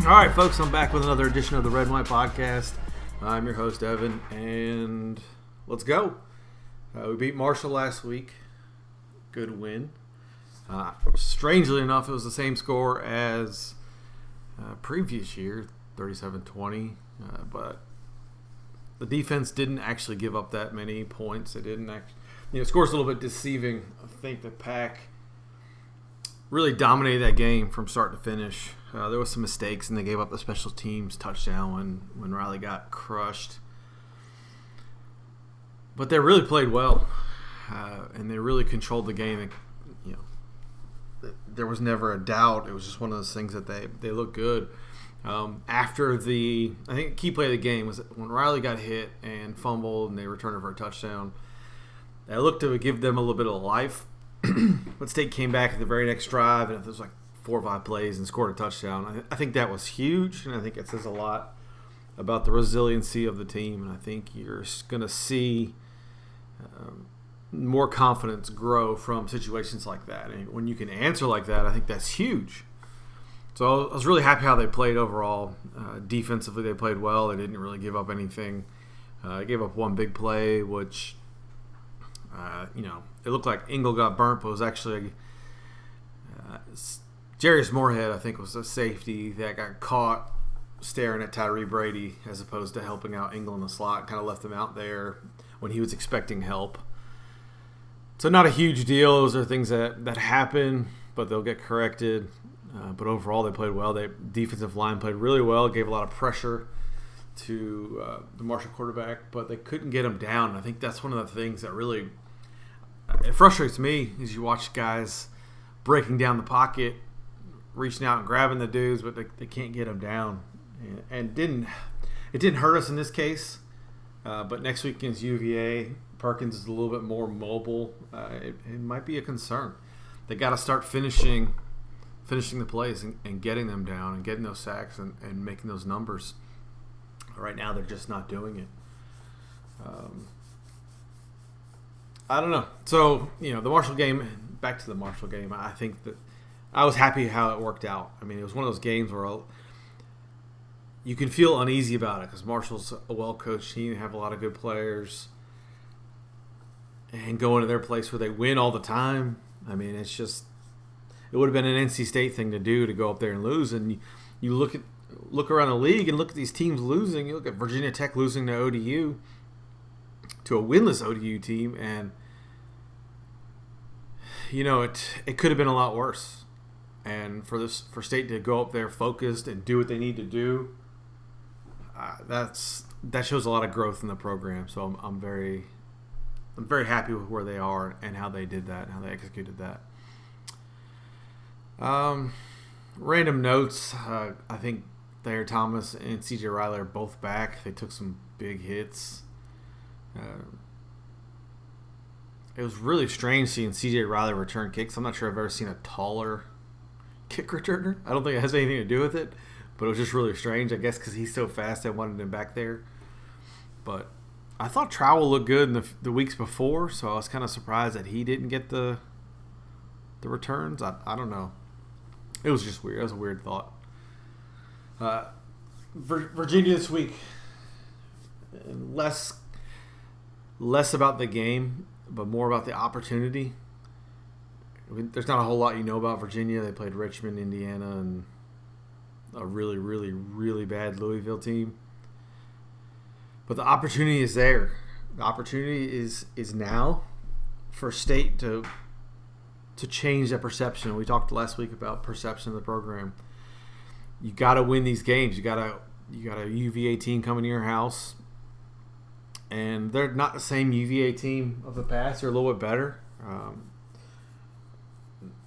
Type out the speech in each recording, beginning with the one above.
All right, folks, I'm back with another edition of the Red and White Podcast. I'm your host, Evan, and let's go. We beat Marshall last week. Good win. Strangely enough, it was the same score as previous year, 37-20, but the defense didn't actually give up that many points. It didn't actually, score's a little bit deceiving. I think the Pack really dominated that game from start to finish. There was some mistakes, and they gave up the special teams touchdown when Riley got crushed. But they really played well, and they really controlled the game. There was never a doubt. It was just one of those things that they looked good. After I think the key play of the game was when Riley got hit and fumbled, and they returned it for a touchdown. They looked to give them a little bit of life. But State came back at the very next drive, and it was like 4 or 5 plays and scored a touchdown. I think that was huge, and I think it says a lot about the resiliency of the team. And I think you're going to see more confidence grow from situations like that. And when you can answer like that, I think that's huge. So I was really happy how they played overall. Defensively, they played well. They didn't really give up anything. They gave up one big play, which, it looked like Engel got burnt, but it was actually Jarius Moorhead, I think, was a safety that got caught staring at Tyree Brady as opposed to helping out Engel in the slot. Kind of left him out there when he was expecting help. So not a huge deal. Those are things that happen, but they'll get corrected. But overall, they played well. The defensive line played really well, gave a lot of pressure to the Marshall quarterback, but they couldn't get him down. And I think that's one of the things that really it frustrates me is you watch guys breaking down the pocket, reaching out and grabbing the dudes, but they can't get them down. And it didn't hurt us in this case, but next week against UVA, Perkins is a little bit more mobile. It might be a concern. They got to start finishing the plays and getting them down and getting those sacks and making those numbers. Right now, they're just not doing it. I don't know. So, the Marshall game, back to the Marshall game, I think that I was happy how it worked out. I mean, it was one of those games where you can feel uneasy about it because Marshall's a well-coached team. They have a lot of good players. And going to their place where they win all the time, I mean, it would have been an NC State thing to do to go up there and lose. And you look around the league and look at these teams losing. You look at Virginia Tech losing to ODU, to a winless ODU team, and it could have been a lot worse. And for State to go up there focused and do what they need to do, that shows a lot of growth in the program. So I'm very happy with where they are and how they did that and how they executed that. Random notes. I think Thayer Thomas and CJ Riley are both back. They took some big hits. It was really strange seeing CJ Riley return kicks. I'm not sure I've ever seen a taller kick returner. I don't think it has anything to do with it, but it was just really strange. I guess because he's so fast, I wanted him back there. But I thought Trowell looked good in the weeks before, so I was kind of surprised that he didn't get the returns. I don't know. It was just weird. It was a weird thought. Virginia this week, less about the game, but more about the opportunity. There's not a whole lot you know about Virginia. They played Richmond, Indiana, and a really, really, really bad Louisville team. But the opportunity is there. The opportunity is now for State to change that perception. We talked last week about perception of the program. You got to win these games. You got a UVA team coming to your house, and they're not the same UVA team of the past. They're a little bit better.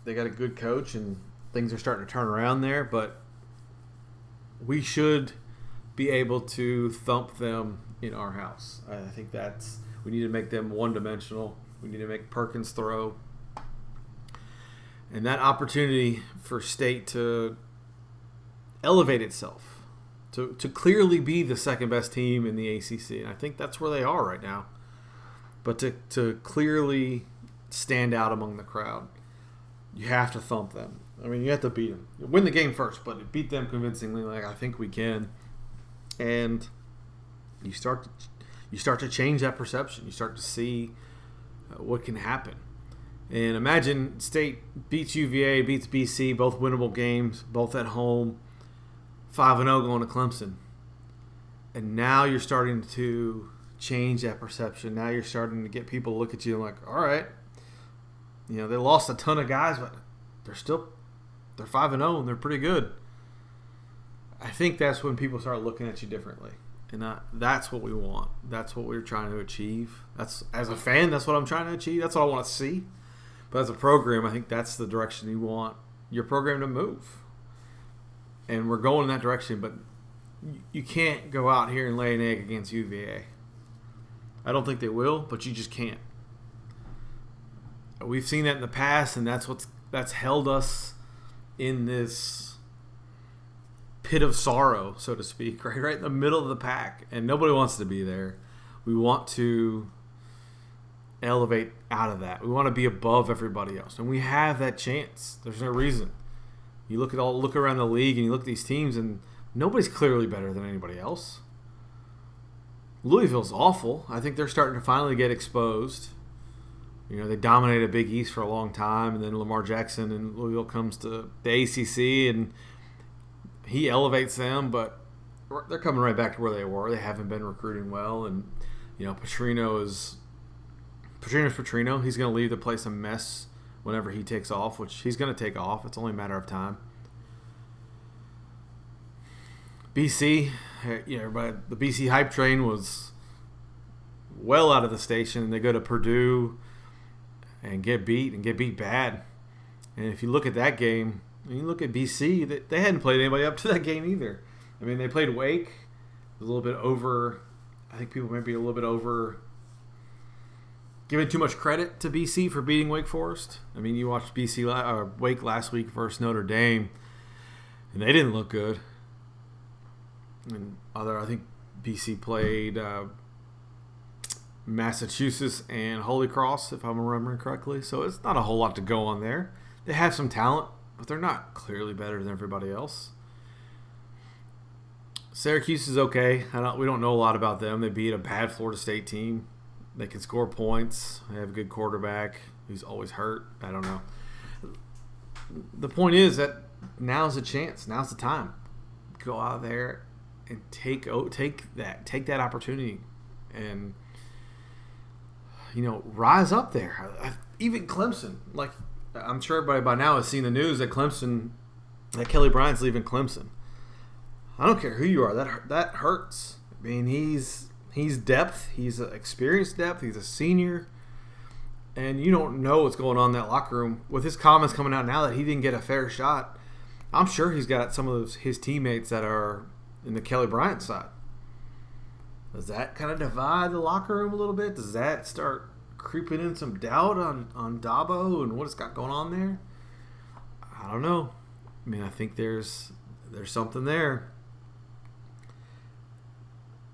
They got a good coach, and things are starting to turn around there. But we should be able to thump them in our house. I think we need to make them one-dimensional. We need to make Perkins throw. And that opportunity for State to elevate itself to clearly be the second best team in the ACC. And I think that's where they are right now. But to clearly stand out among the crowd, you have to thump them. I mean, you have to beat them. You win the game first, but beat them convincingly like I think we can. And you start to change that perception. You start to see what can happen. And imagine State beats UVA, beats BC, both winnable games, both at home, 5-0 going to Clemson. And now you're starting to change that perception. Now you're starting to get people to look at you and like, all right, you know, they lost a ton of guys, but they're 5-0 and they're pretty good. I think that's when people start looking at you differently. And that's what we want. That's what we're trying to achieve. That's, as a fan, that's what I'm trying to achieve. That's what I want to see. But as a program, I think that's the direction you want your program to move. And we're going in that direction, but you can't go out here and lay an egg against UVA. I don't think they will, but you just can't. We've seen that in the past, and that's held us in this pit of sorrow, so to speak, right in the middle of the pack, and nobody wants to be there. We want to elevate out of that. We want to be above everybody else, and we have that chance. There's no reason. You look around the league, and you look at these teams, and nobody's clearly better than anybody else. Louisville's awful. I think they're starting to finally get exposed. You know, they dominated Big East for a long time, and then Lamar Jackson and Louisville comes to the ACC, and he elevates them, but they're coming right back to where they were. They haven't been recruiting well, and you know, Petrino's Petrino. He's going to leave the place a mess whenever he takes off, which he's going to take off. It's only a matter of time. BC, you know, everybody, the BC hype train was well out of the station, and they go to Purdue and get beat bad. And if you look at that game, and you look at BC, they hadn't played anybody up to that game either. I mean, they played Wake. It was a little bit over. I think people might be a little bit over giving too much credit to BC for beating Wake Forest. I mean, you watched Wake last week versus Notre Dame, and they didn't look good. And I think BC played Massachusetts and Holy Cross, if I'm remembering correctly. So it's not a whole lot to go on there. They have some talent, but they're not clearly better than everybody else. Syracuse is okay. We don't know a lot about them. They beat a bad Florida State team. They can score points. They have a good quarterback who's always hurt. I don't know. The point is that now's the chance. Now's the time. Go out there and take that opportunity, and you know, rise up there. Even Clemson, like I'm sure everybody by now has seen the news that Kelly Bryant's leaving Clemson. I don't care who you are. That hurts. I mean, he's depth. He's experienced depth. He's a senior, and you don't know what's going on in that locker room. With his comments coming out now that he didn't get a fair shot, I'm sure he's got some of his teammates that are in the Kelly Bryant side. Does that kind of divide the locker room a little bit? Does that start creeping in some doubt on Dabo and what it's got going on there? I don't know. I mean, I think there's something there.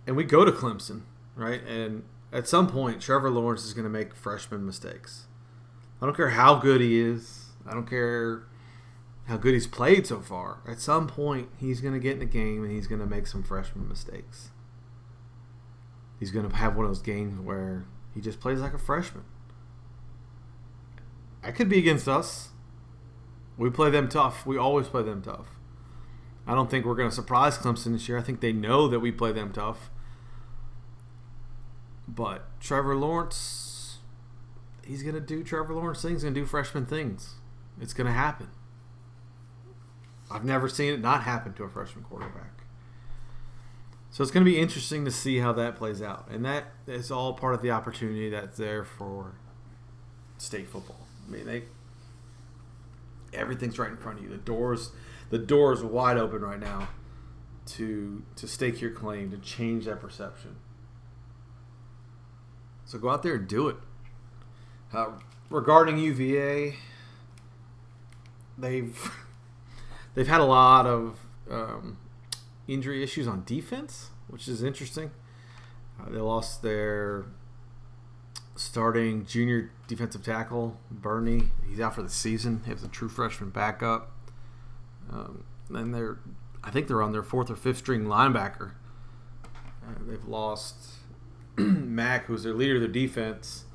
And we go to Clemson, right? And at some point, Trevor Lawrence is going to make freshman mistakes. I don't care how good he is. I don't care how good he's played so far. At some point, he's going to get in a game and he's going to make some freshman mistakes. He's going to have one of those games where he just plays like a freshman. That could be against us. We play them tough. We always play them tough. I don't think we're going to surprise Clemson this year. I think they know that we play them tough. But Trevor Lawrence, he's going to do Trevor Lawrence things. He's going to do freshman things. It's going to happen. I've never seen it not happen to a freshman quarterback. So it's going to be interesting to see how that plays out. And that is all part of the opportunity that's there for state football. I mean, everything's right in front of you. The door is wide open right now to stake your claim, to change that perception. So go out there and do it. Regarding UVA, they've had a lot of injury issues on defense, which is interesting. They lost their starting junior defensive tackle, Bernie. He's out for the season. They have the true freshman backup. And I think they're on their 4th or 5th string linebacker. They've lost Mack, who's their leader of their defense,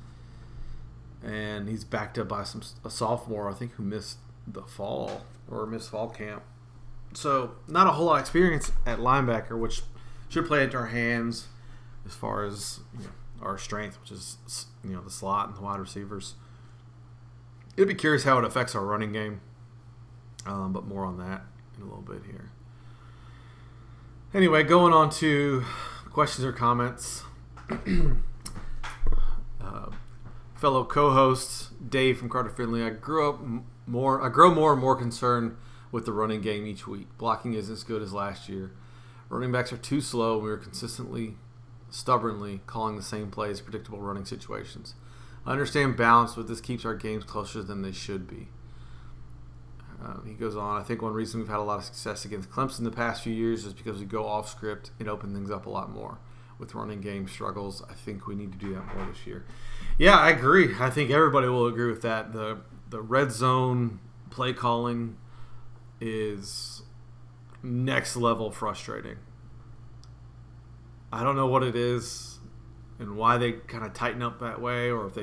and he's backed up by a sophomore, I think, who missed fall camp. So not a whole lot of experience at linebacker, which should play into our hands as far as our strength, which is the slot and the wide receivers. It'd be curious how it affects our running game, but more on that in a little bit here. Anyway, going on to questions or comments. Fellow co-host Dave from Carter Finley. I grow more and more concerned with the running game each week. Blocking isn't as good as last year. Running backs are too slow. We are consistently, stubbornly calling the same plays, predictable running situations. I understand balance, but this keeps our games closer than they should be. He goes on, I think one reason we've had a lot of success against Clemson the past few years is because we go off script and open things up a lot more. With running game struggles, I think we need to do that more this year. Yeah, I agree. I think everybody will agree with that. The red zone play calling is next level frustrating. I don't know what it is and why they kind of tighten up that way, or if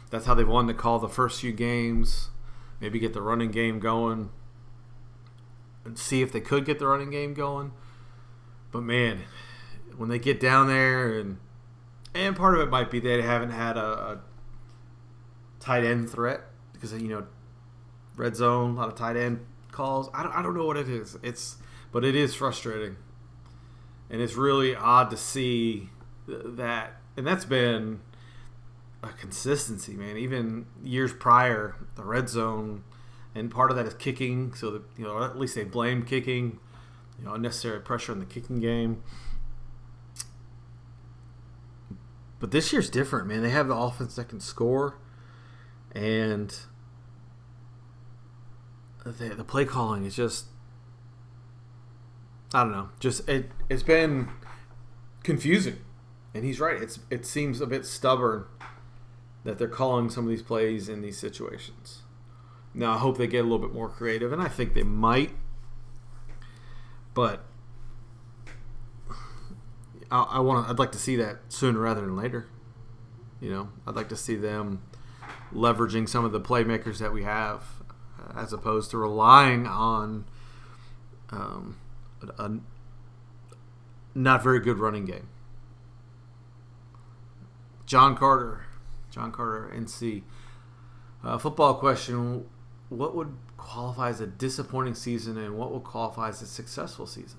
that's how they've wanted to call the first few games. Maybe get the running game going and see if they could get the running game going. But man, when they get down there, and part of it might be they haven't had a tight end threat because red zone, a lot of tight end calls. I don't know what it is. But it is frustrating, and it's really odd to see that. And that's been a consistency, man. Even years prior, the red zone, and part of that is kicking. So that at least they blame kicking, unnecessary pressure in the kicking game. But this year's different, man. They have the offense that can score, and the play calling is just, I don't know. It's been confusing, and he's right. It seems a bit stubborn that they're calling some of these plays in these situations. Now I hope they get a little bit more creative, and I think they might. But I'd like to see that sooner rather than later. I'd like to see them leveraging some of the playmakers that we have, as opposed to relying on a not very good running game. John Carter, NC. Football question: what would qualify as a disappointing season, and what would qualify as a successful season?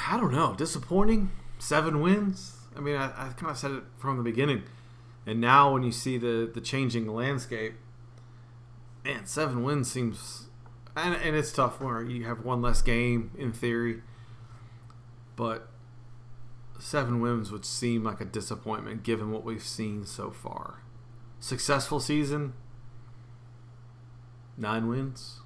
I don't know. Disappointing? 7 wins? I mean, I kind of said it from the beginning. And now when you see the changing landscape, man, 7 wins seems... And it's tough where you have one less game in theory. But 7 wins would seem like a disappointment given what we've seen so far. Successful season? 9 wins?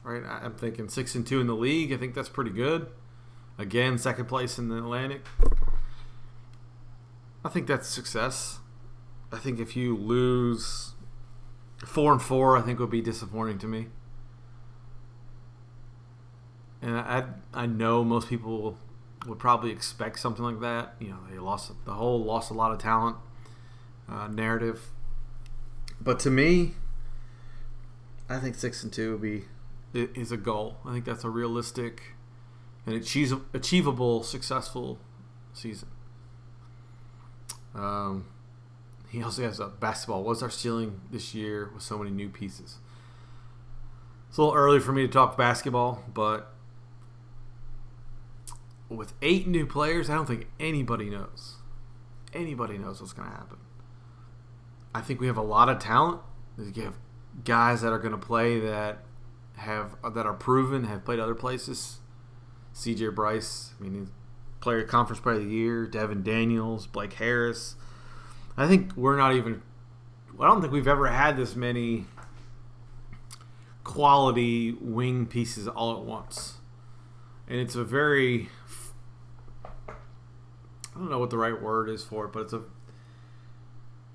Right, I'm thinking 6-2 in the league. I think that's pretty good. Again, second place in the Atlantic. I think that's success. I think if you lose 4-4, I think would be disappointing to me. And I know most people would probably expect something like that. They lost a lot of talent narrative. But to me, I think 6-2 is a goal. I think that's a realistic and achievable, successful season. He also has a basketball. What's our ceiling this year with so many new pieces? It's a little early for me to talk basketball, but with 8 new players, I don't think anybody knows. Anybody knows what's going to happen. I think we have a lot of talent. We have guys that are going to play that are proven, have played other places. CJ Bryce, he's conference player of the year. Devin Daniels, Blake Harris. I don't think we've ever had this many quality wing pieces all at once. And it's a very, I don't know what the right word is for it, but it's a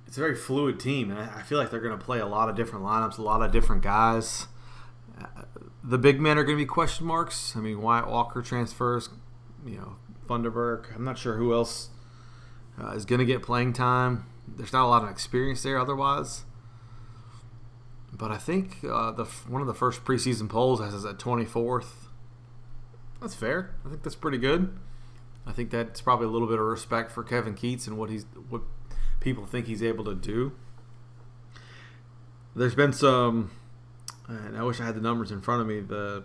very fluid team. And I feel like they're going to play a lot of different lineups, a lot of different guys. The big men are going to be question marks. I mean, Wyatt Walker transfers, Thunderberg. I'm not sure who else is going to get playing time. There's not a lot of experience there otherwise. But I think one of the first preseason polls has us at 24th. That's fair. I think that's pretty good. I think that's probably a little bit of respect for Kevin Keats and what people think he's able to do. There's been some, and I wish I had the numbers in front of me, the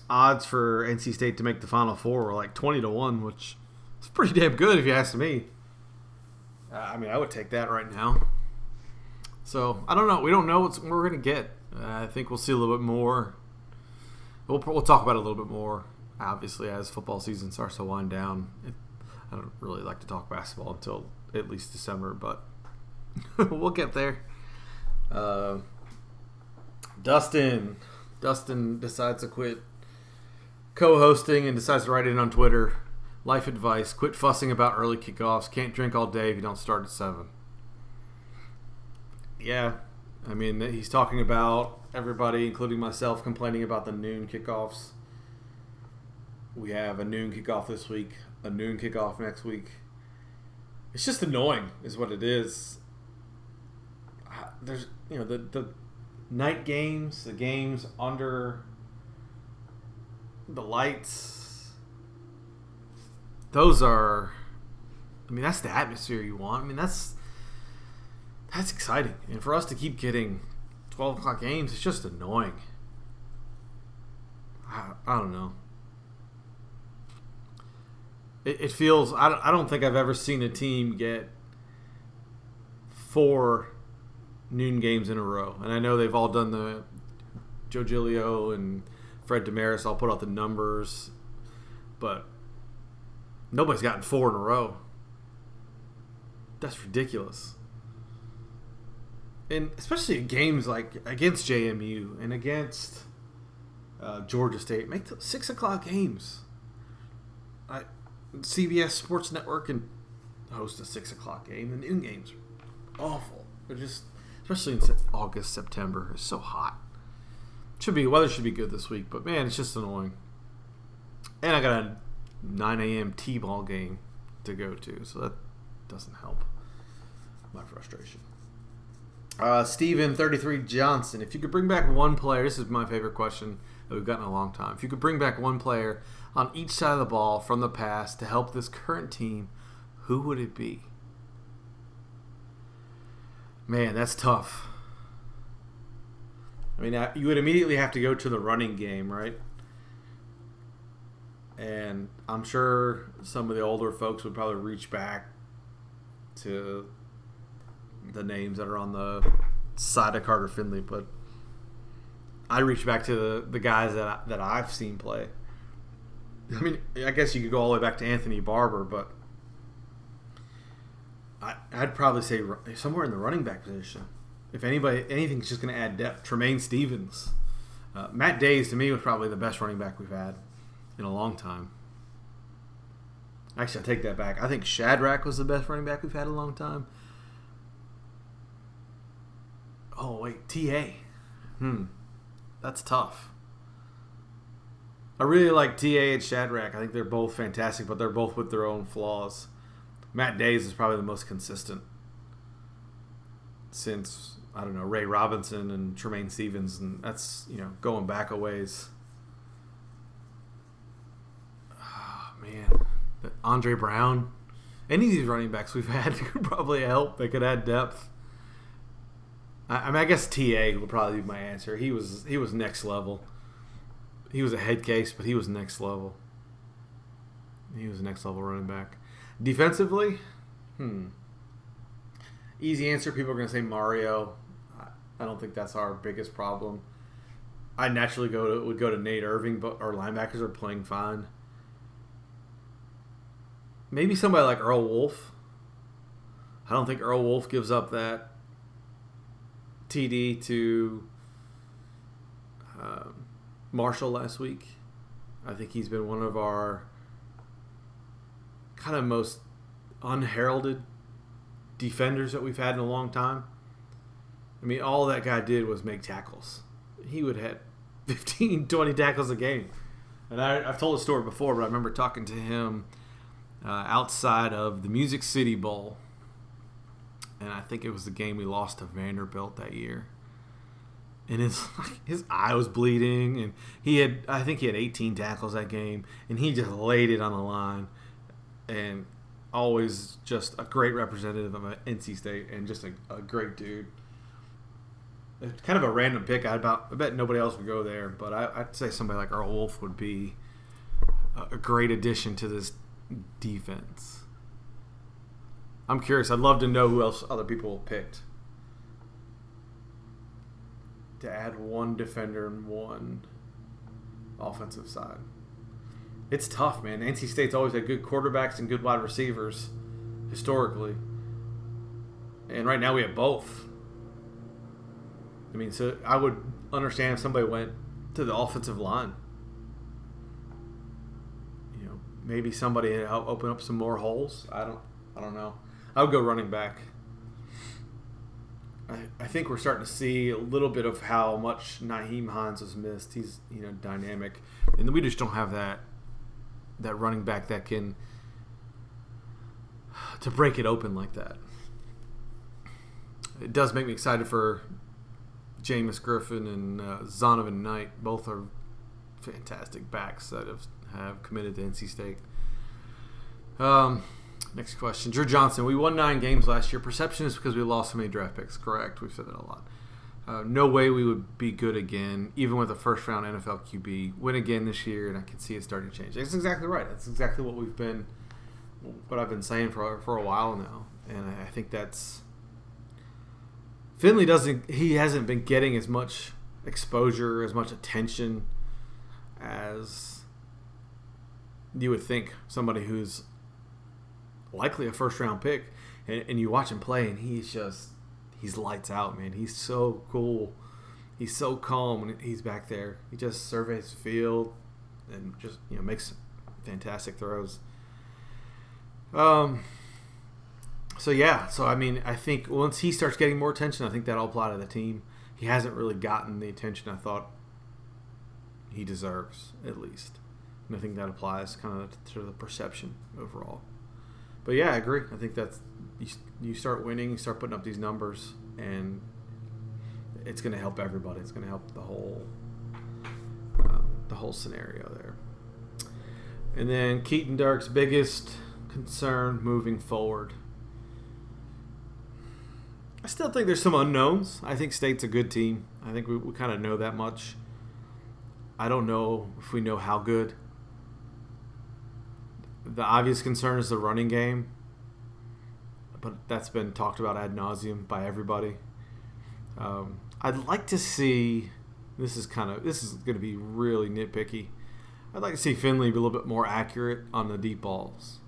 odds for NC State to make the Final Four were like 20-1, which is pretty damn good if you ask me. I would take that right now. So, I don't know. We don't know what we're going to get. I think we'll see a little bit more. We'll talk about it a little bit more, obviously, as football season starts to wind down. I don't really like to talk basketball until at least December, but we'll get there. Dustin decides to quit co-hosting and decides to write in on Twitter. Life advice: quit fussing about early kickoffs. Can't drink all day if you don't start at 7. Yeah, he's talking about everybody, including myself, complaining about the noon kickoffs. We have a noon kickoff this week, a noon kickoff next week. It's just annoying, is what it is. There's, the night games, the games under the lights. Those are, that's the atmosphere you want. That's exciting. And for us to keep getting 12 o'clock games, it's just annoying. I don't know. It feels, I don't think I've ever seen a team get 4 noon games in a row. And I know they've all done the Joe Giglio and Fred Damaris. I'll put out the numbers. But nobody's gotten 4 in a row. That's ridiculous. And especially in games like against JMU and against Georgia State. Make the 6 o'clock games. CBS Sports Network can host a 6 o'clock game. The noon games are awful. They're just, especially in August, September. It's so hot. Weather should be good this week, but man, it's just annoying. And I got a 9 a.m. T-ball game to go to, so that doesn't help my frustration. Steven 33 Johnson, if you could bring back one player, this is my favorite question that we've gotten in a long time. If you could bring back one player on each side of the ball from the past to help this current team, who would it be? Man, that's tough. You would immediately have to go to the running game, right? And I'm sure some of the older folks would probably reach back to the names that are on the side of Carter Finley, but I reach back to the guys that I've seen play. I guess you could go all the way back to Anthony Barber, but I'd probably say somewhere in the running back position. If anything's just going to add depth. Tremaine Stevens. Matt Days, to me, was probably the best running back we've had in a long time. Actually, I take that back. I think Shadrack was the best running back we've had in a long time. Oh, wait. T.A. That's tough. I really like T.A. and Shadrack. I think they're both fantastic, but they're both with their own flaws. Matt Days is probably the most consistent since, Ray Robinson and Tremaine Stevens, and that's, going back a ways. Oh, man. Andre Brown. Any of these running backs we've had could probably help. They could add depth. I guess T.A. would probably be my answer. He was next level. He was a head case, but he was next level. He was a next level running back. Defensively, easy answer. People are going to say Mario. I don't think that's our biggest problem. I naturally would go to Nate Irving, but our linebackers are playing fine. Maybe somebody like Earl Wolf. I don't think Earl Wolf gives up that TD to Marshall last week. I think he's been one of our kind of most unheralded defenders that we've had in a long time. I mean, all that guy did was make tackles. He would have 15, 20 tackles a game. And I've told the story before, but I remember talking to him outside of the Music City Bowl. And I think it was the game we lost to Vanderbilt that year. And his eye was bleeding, and I think he had 18 tackles that game, and he just laid it on the line. And always just a great representative of NC State, and just a great dude. It's kind of a random pick. I bet nobody else would go there, but I'd say somebody like Earl Wolf would be a great addition to this defense. I'm curious. I'd love to know who else other people picked to add one defender and one offensive side. It's tough, man. NC State's always had good quarterbacks and good wide receivers historically. And right now we have both. I mean, so I would understand if somebody went to the offensive line. You know, maybe somebody help open up some more holes. I don't know. I would go running back. I think we're starting to see a little bit of how much Nyheim Hines has missed. He's, dynamic. And we just don't have that running back that can to break it open like that. It does make me excited for Jameis Griffin and Zonovan Knight. Both are fantastic backs that have committed to NC State. Next question. Drew Johnson. We won 9 games last year. Perception is because we lost so many draft picks. Correct. We've said that a lot. No way we would be good again, even with a first-round NFL QB. Win again this year, and I can see it starting to change. That's exactly right. That's exactly what I've been saying for a while now. And I think that's Finley hasn't been getting as much exposure, as much attention as you would think somebody who's likely a first-round pick, and you watch him play, and he's lights out, man. He's so cool. He's so calm when he's back there. He just surveys the field and just makes fantastic throws. So I mean, I think once he starts getting more attention, I think that'll apply to the team. He hasn't really gotten the attention I thought he deserves, at least. And I think that applies kind of to the perception overall. But yeah, I agree. I think that's you start winning, you start putting up these numbers, and it's going to help everybody. It's going to help the whole scenario there. And then Keaton Dark's biggest concern moving forward. I still think there's some unknowns. I think State's a good team. I think we kind of know that much. I don't know if we know how good. The obvious concern is the running game, but that's been talked about ad nauseum by everybody. I'd like to see. This is going to be really nitpicky. I'd like to see Finley be a little bit more accurate on the deep balls.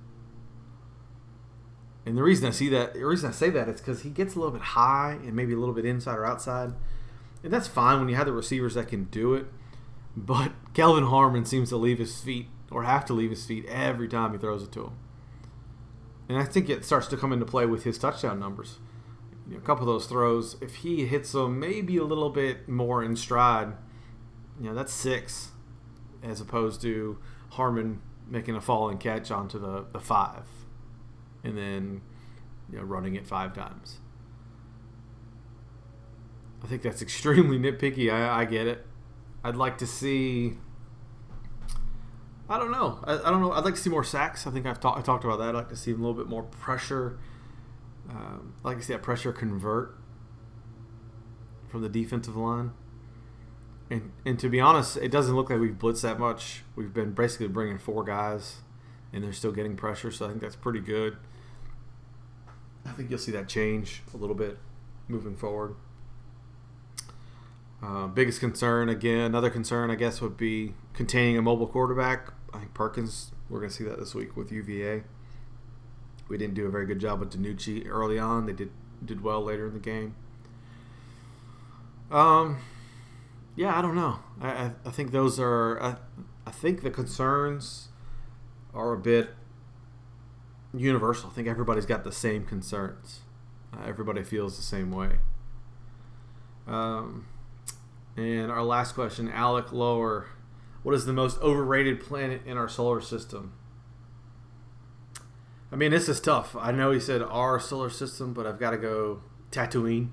And the reason I say that is because he gets a little bit high and maybe a little bit inside or outside, and that's fine when you have the receivers that can do it. But Kelvin Harmon seems to leave his feet. Or have to leave his feet every time he throws it to him. And I think it starts to come into play with his touchdown numbers. A couple of those throws, if he hits them maybe a little bit more in stride, that's 6, as opposed to Harmon making a falling catch onto the 5, and then running it 5 times. I think that's extremely nitpicky. I get it. I'd like to see. I don't know. I don't know. I'd like to see more sacks. I think I talked about that. I'd like to see a little bit more pressure. I'd like to see that pressure convert from the defensive line. And to be honest, it doesn't look like we've blitzed that much. We've been basically bringing 4 guys, and they're still getting pressure, so I think that's pretty good. I think you'll see that change a little bit moving forward. Biggest concern, again, another concern, I guess, would be containing a mobile quarterback. I think Perkins, we're going to see that this week with UVA. We didn't do a very good job with DiNucci early on. They did well later in the game. Yeah, I don't know. I think those are. I think the concerns are a bit universal. I think everybody's got the same concerns. Everybody feels the same way. And our last question, Alec Lower. What is the most overrated planet in our solar system? I mean, this is tough. I know he said our solar system, but I've got to go Tatooine.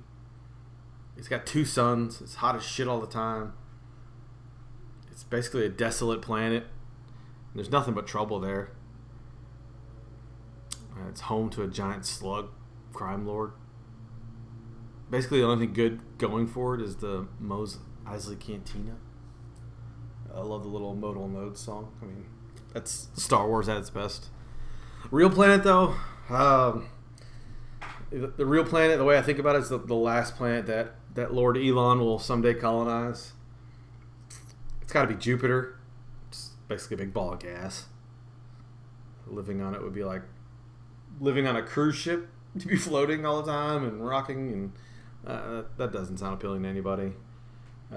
It's got 2 suns. It's hot as shit all the time. It's basically a desolate planet. There's nothing but trouble there. It's home to a giant slug crime lord. Basically, the only thing good going for it is the Mos Eisley Cantina. I love the little Modal Node song. I mean, that's Star Wars at its best. Real planet, though, the real planet, the way I think about it, is the last planet that Lord Elon will someday colonize. It's got to be Jupiter. It's basically a big ball of gas. Living on it would be like living on a cruise ship, to be floating all the time and rocking, and that doesn't sound appealing to anybody.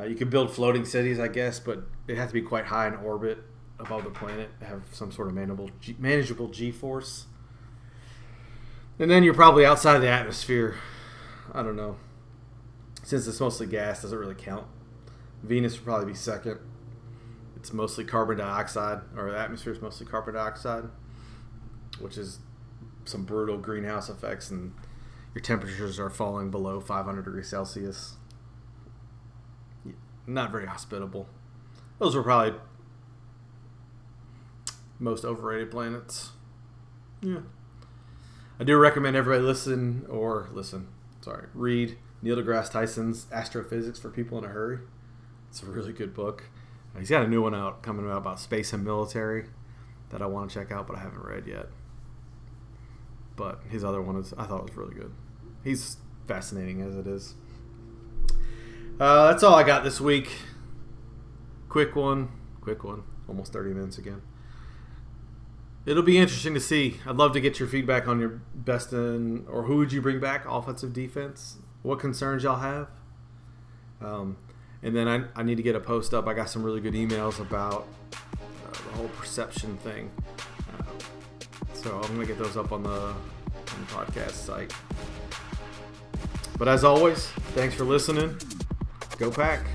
You could build floating cities, I guess, but it has to be quite high in orbit above the planet, have some sort of manageable G-force. And then you're probably outside the atmosphere. I don't know. Since it's mostly gas, doesn't really count. Venus would probably be second. It's mostly carbon dioxide, or the atmosphere is mostly carbon dioxide, which is some brutal greenhouse effects, and your temperatures are falling below 500 degrees Celsius. Not very hospitable. Those were probably most overrated planets. Yeah. I do recommend everybody read Neil deGrasse Tyson's Astrophysics for People in a Hurry. It's a really good book. He's got a new one coming out about space and military that I want to check out, but I haven't read yet. But his other one I thought was really good. He's fascinating as it is. That's all I got this week. Quick one. Almost 30 minutes again. It'll be interesting to see. I'd love to get your feedback on your best or who would you bring back, offensive, defense? What concerns y'all have? And then I need to get a post up. I got some really good emails about the whole perception thing. So I'm going to get those up on the podcast site. But as always, thanks for listening. Go Pack.